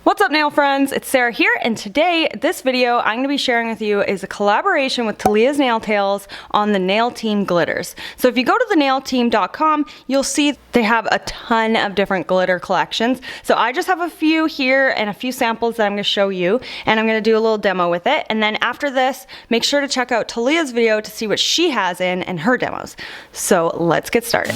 What's up, nail friends? It's Sarah here, and today, this video I'm going to be sharing with you is a collaboration with TALIA'S Nail Tales on the Nail Team glitters. So if you go to thenailteam.com, you'll see they have a ton of different glitter collections. So I just have a few here and a few samples that I'm going to show you, and I'm going to do a little demo with it. And then after this, make sure to check out TALIA'S video to see what she has in and her demos. So let's get started.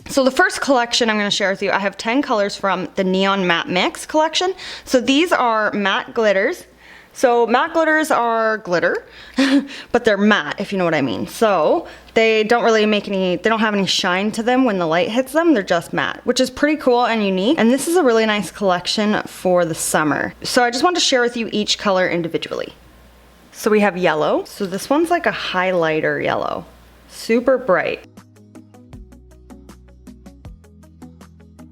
So the first collection I'm going to share with you, I have 10 colors from the Neon Matte Mix Collection. So these are matte glitters. So matte glitters are glitter, but they're matte, if you know what I mean. So they don't really make they don't have any shine to them when the light hits them. They're just matte, which is pretty cool and unique. And this is a really nice collection for the summer. So I just wanted to share with you each color individually. So we have yellow. So this one's like a highlighter yellow, super bright.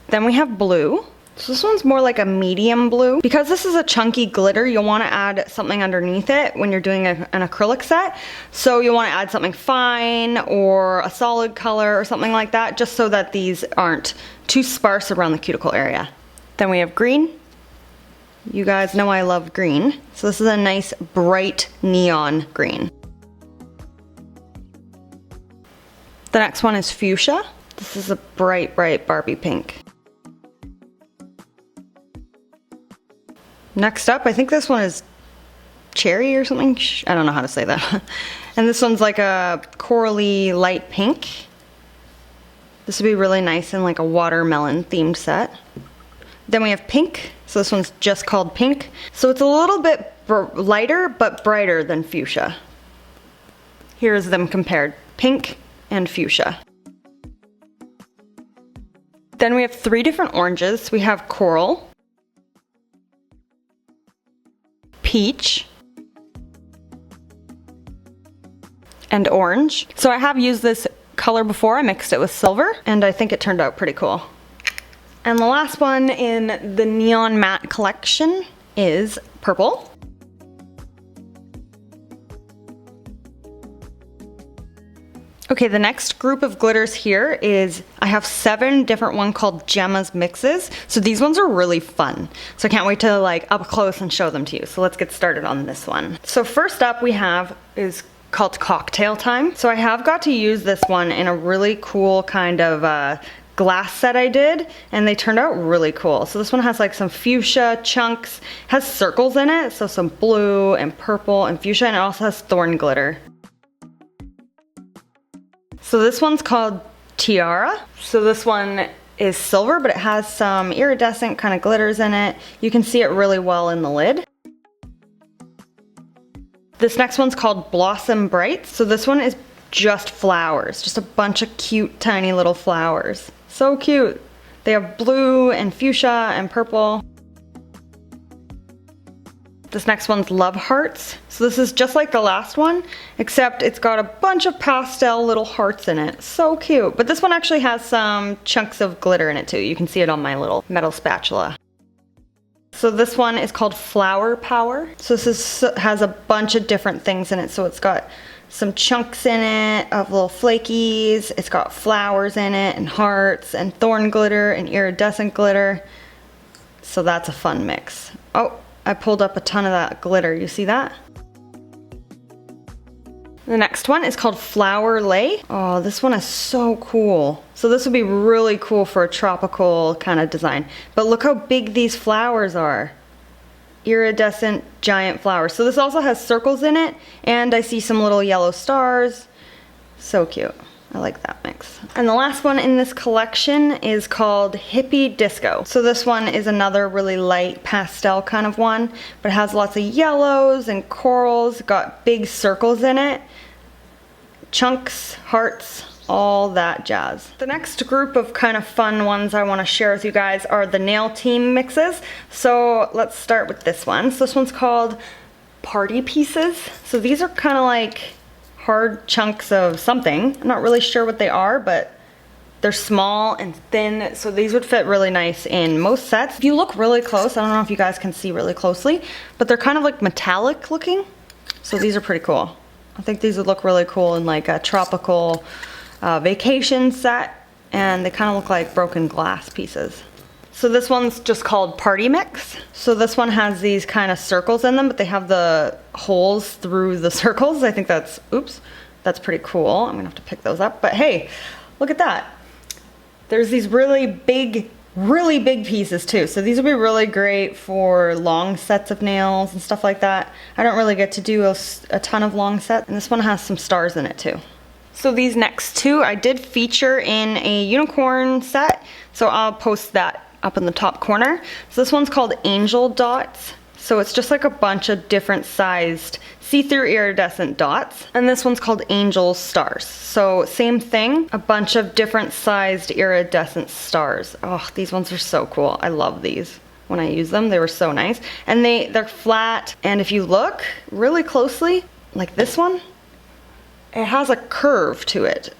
Then we have blue. So this one's more like a medium blue. Because this is a chunky glitter, you'll want to add something underneath it when you're doing an acrylic set. So you'll want to add something fine or a solid color or something like that, just so that these aren't too sparse around the cuticle area. Then we have green. You guys know I love green. So this is a nice bright neon green. The next one is fuchsia. This is a bright, bright Barbie pink. Next up, I think this one is cherry or something. I don't know how to say that. And this one's like a corally light pink. This would be really nice in like a watermelon themed set. Then we have pink. So this one's just called pink. So it's a little bit lighter but brighter than fuchsia. Here's them compared, pink and fuchsia. Then we have 3 different oranges. We have coral, peach, and orange. So I have used this color before. I mixed it with silver, and I think it turned out pretty cool. And the last one in the Neon Matte Collection is purple. Okay, the next group of glitters here is, I have 7 different ones called Gemma Mixes. So these ones are really fun. So I can't wait to like up close and show them to you. So let's get started on this one. So first up we have is called Cocktail Time. So I have got to use this one in a really cool kind of glass set I did, and they turned out really cool. So this one has like some fuchsia chunks, has circles in it. So some blue and purple and fuchsia, and it also has thorn glitter. So this one's called Tiara. So this one is silver, but it has some iridescent kind of glitters in it. You can see it really well in the lid. This next one's called Blossom Bright. So this one is just flowers, just a bunch of cute tiny little flowers. So cute. They have blue and fuchsia and purple. This next one's Love Hearts. So this is just like the last one, except it's got a bunch of pastel little hearts in it. So cute. But this one actually has some chunks of glitter in it too. You can see it on my little metal spatula. So this one is called Flower Power. So this has a bunch of different things in it. So it's got some chunks in it of little flakies. It's got flowers in it and hearts and thorn glitter and iridescent glitter. So that's a fun mix. Oh, I pulled up a ton of that glitter, you see that? The next one is called Flower Lay. Oh, this one is so cool. So this would be really cool for a tropical kind of design. But look how big these flowers are. Iridescent giant flowers. So this also has circles in it, and I see some little yellow stars. So cute. I like that mix. And the last one in this collection is called Hippie Disco. So this one is another really light pastel kind of one, but it has lots of yellows and corals, got big circles in it, chunks, hearts, all that jazz. The next group of kind of fun ones I want to share with you guys are the Nail Team mixes. So let's start with this one. So this one's called Party Pieces. So these are kind of like hard chunks of something. I'm not really sure what they are, but they're small and thin, so these would fit really nice in most sets. If you look really close, I don't know if you guys can see really closely, but they're kind of like metallic looking, so these are pretty cool. I think these would look really cool in like a tropical vacation set, and they kind of look like broken glass pieces. So this one's just called Party Mix. So this one has these kind of circles in them, but they have the holes through the circles. I think that's, oops, that's pretty cool. I'm gonna have to pick those up. But hey, look at that. There's these really big pieces too. So these would be really great for long sets of nails and stuff like that. I don't really get to do a ton of long sets. And this one has some stars in it too. So these next two I did feature in a unicorn set. So I'll post that up in the top corner. So this one's called Angel Dots. So it's just like a bunch of different sized see-through iridescent dots. And this one's called Angel Stars. So same thing, a bunch of different sized iridescent stars. Oh, these ones are so cool. I love these. When I use them, they were so nice. And they're flat. And if you look really closely, like this one, it has a curve to it.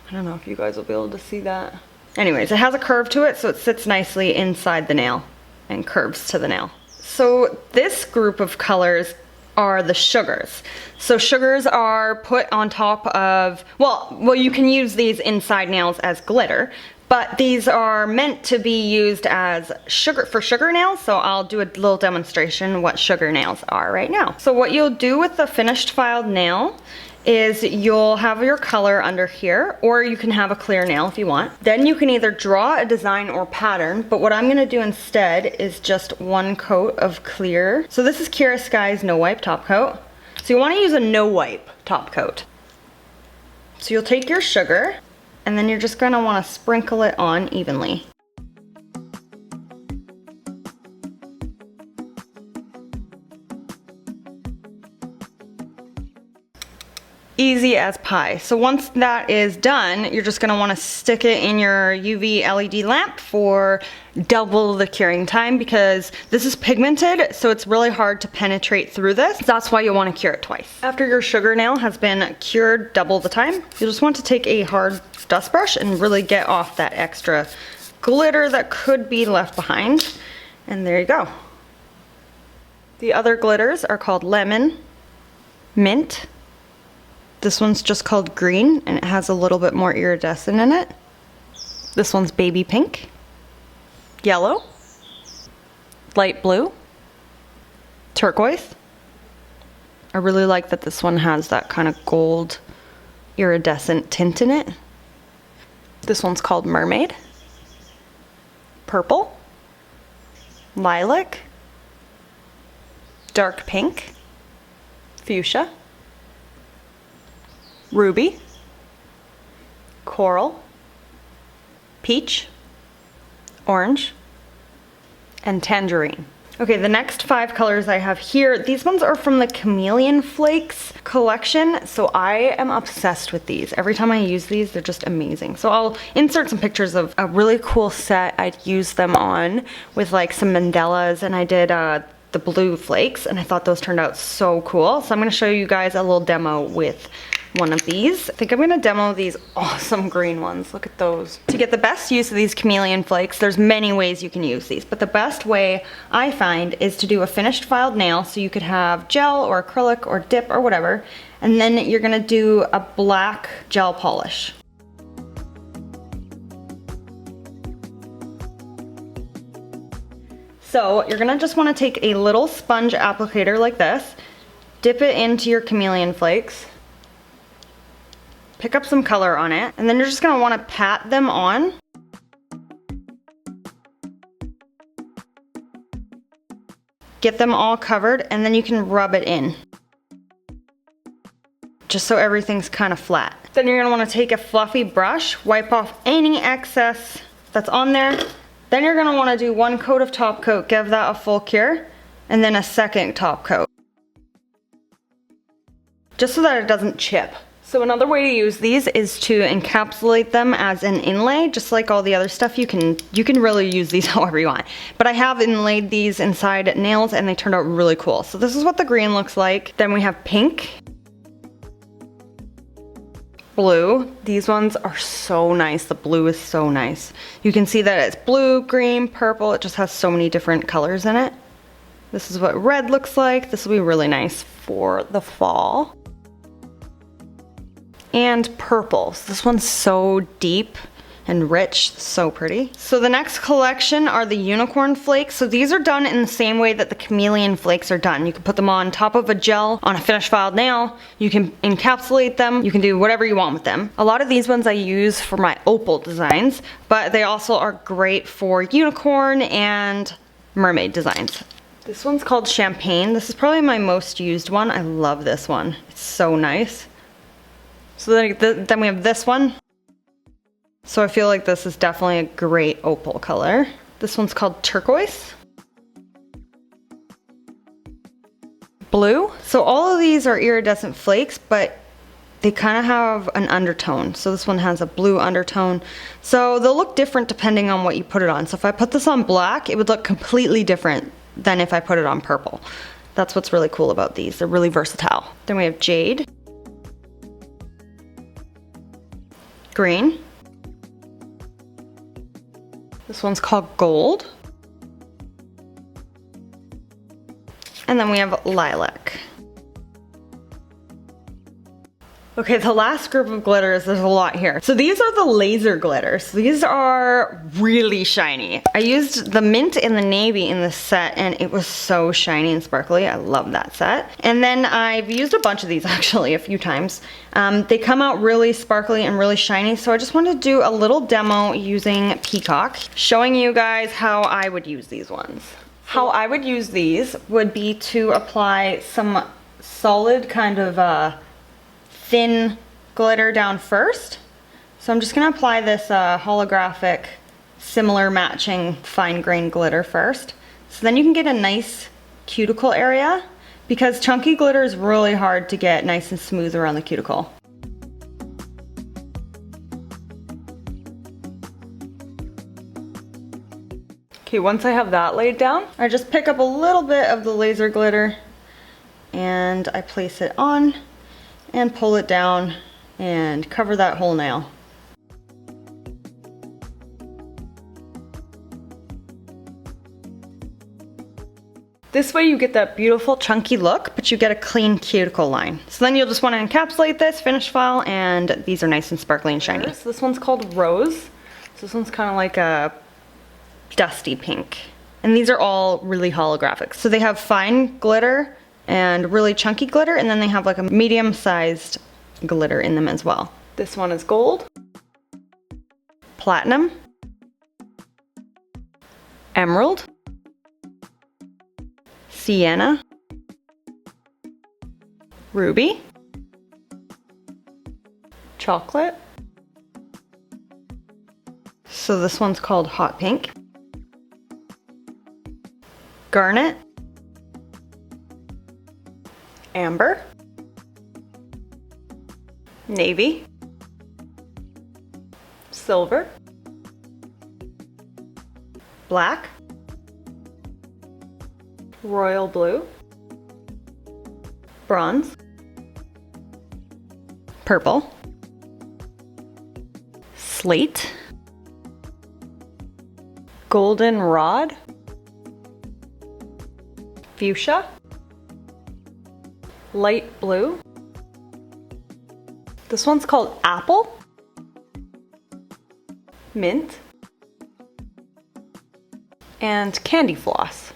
I don't know if you guys will be able to see that. Anyways, it has a curve to it, so it sits nicely inside the nail and curves to the nail. So this group of colors are the sugars. So sugars are put on top of, well, you can use these inside nails as glitter, but these are meant to be used as sugar nails. So I'll do a little demonstration what sugar nails are right now. So what you'll do with the finished filed nail is you'll have your color under here, or you can have a clear nail if you want. Then you can either draw a design or pattern, but what I'm gonna do instead is just one coat of clear. So this is Kira Sky's No Wipe top coat. So you wanna use a no wipe top coat. So you'll take your sugar, and then you're just gonna wanna sprinkle it on evenly. Easy as pie. So once that is done, you're just gonna wanna stick it in your UV LED lamp for double the curing time, because this is pigmented, so it's really hard to penetrate through this. That's why you wanna cure it twice. After your sugar nail has been cured double the time, you just want to take a hard dust brush and really get off that extra glitter that could be left behind. And there you go. The other glitters are called Lemon, Mint. This one's just called Green, and it has a little bit more iridescent in it. This one's Baby Pink, Yellow, Light Blue, Turquoise. I really like that this one has that kind of gold iridescent tint in it. This one's called Mermaid, Purple, Lilac, Dark Pink, Fuchsia, Ruby, Coral, Peach, Orange, and Tangerine. Okay, the next 5 colors I have here, these ones are from the Chameleon Flakes collection, so I am obsessed with these. Every time I use these, they're just amazing. So I'll insert some pictures of a really cool set I'd use them on with like some mandalas, and I did the blue flakes, and I thought those turned out so cool. So I'm gonna show you guys a little demo with one of these. I think I'm gonna demo these awesome green ones. Look at those. To get the best use of these Chameleon Flakes, there's many ways you can use these, but the best way I find is to do a finished filed nail. So you could have gel or acrylic or dip or whatever, and then you're gonna do a black gel polish. So you're gonna just wanna take a little sponge applicator like this, dip it into your Chameleon Flakes, pick up some color on it, and then you're just gonna wanna pat them on. Get them all covered, and then you can rub it in. Just so everything's kind of flat. Then you're gonna wanna take a fluffy brush, wipe off any excess that's on there. Then you're gonna wanna do one coat of top coat, give that a full cure, and then a second top coat. Just so that it doesn't chip. So another way to use these is to encapsulate them as an inlay, just like all the other stuff. You can really use these however you want. But I have inlaid these inside nails, and they turned out really cool. So this is what the green looks like. Then we have pink, blue. These ones are so nice. The blue is so nice. You can see that it's blue, green, purple. It just has so many different colors in it. This is what red looks like. This will be really nice for the fall. And purples. This one's so deep and rich, so pretty. So the next collection are the unicorn flakes. So these are done in the same way that the chameleon flakes are done. You can put them on top of a gel on a finished filed nail. You can encapsulate them. You can do whatever you want with them. A lot of these ones I use for my opal designs, but they also are great for unicorn and mermaid designs. This one's called Champagne. This is probably my most used one. I love this one. It's so nice. So then we have this one. So I feel like this is definitely a great opal color. This one's called Turquoise. Blue. So all of these are iridescent flakes, but they kind of have an undertone. So this one has a blue undertone. So they'll look different depending on what you put it on. So if I put this on black, it would look completely different than if I put it on purple. That's what's really cool about these. They're really versatile. Then we have Jade. Green. This one's called Gold. And then we have Lilac. Okay, the last group of glitters, there's a lot here. So these are the laser glitters. These are really shiny. I used the mint and the navy in this set and it was so shiny and sparkly. I love that set. And then I've used a bunch of these actually a few times. They come out really sparkly and really shiny, so I just wanted to do a little demo using Peacock, showing you guys how I would use these ones. How I would use these would be to apply some solid kind of thin glitter down first. So I'm just gonna apply this holographic, similar matching fine grain glitter first. So then you can get a nice cuticle area, because chunky glitter is really hard to get nice and smooth around the cuticle. Okay, once I have that laid down, I just pick up a little bit of the laser glitter and I place it on and pull it down and cover that whole nail. This way you get that beautiful chunky look, but you get a clean cuticle line. So then you'll just want to encapsulate this, finish file, and these are nice and sparkly and shiny. So this one's called Rose. So this one's kind of like a dusty pink. And these are all really holographic. So they have fine glitter and really chunky glitter, and then they have like a medium-sized glitter in them as well. This one is Gold, Platinum, Emerald, Sienna, Ruby, Chocolate. So this one's called Hot Pink, Garnet, Amber, Navy, Silver, Black, Royal Blue, Bronze, Purple, Slate, Golden Rod, Fuchsia, Light Blue. This one's called Apple, Mint, and Candy Floss.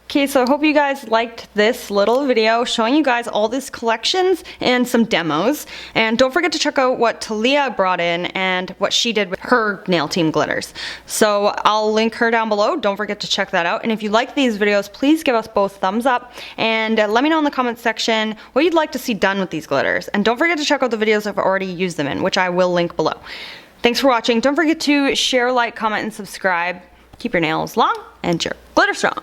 Okay, so I hope you guys liked this little video showing you guys all these collections and some demos. And don't forget to check out what Talia brought in and what she did with her nail team glitters. So I'll link her down below. Don't forget to check that out. And if you like these videos, please give us both thumbs up and let me know in the comments section what you'd like to see done with these glitters. And don't forget to check out the videos I've already used them in, which I will link below. Thanks for watching. Don't forget to share, like, comment, and subscribe. Keep your nails long and your glitter strong.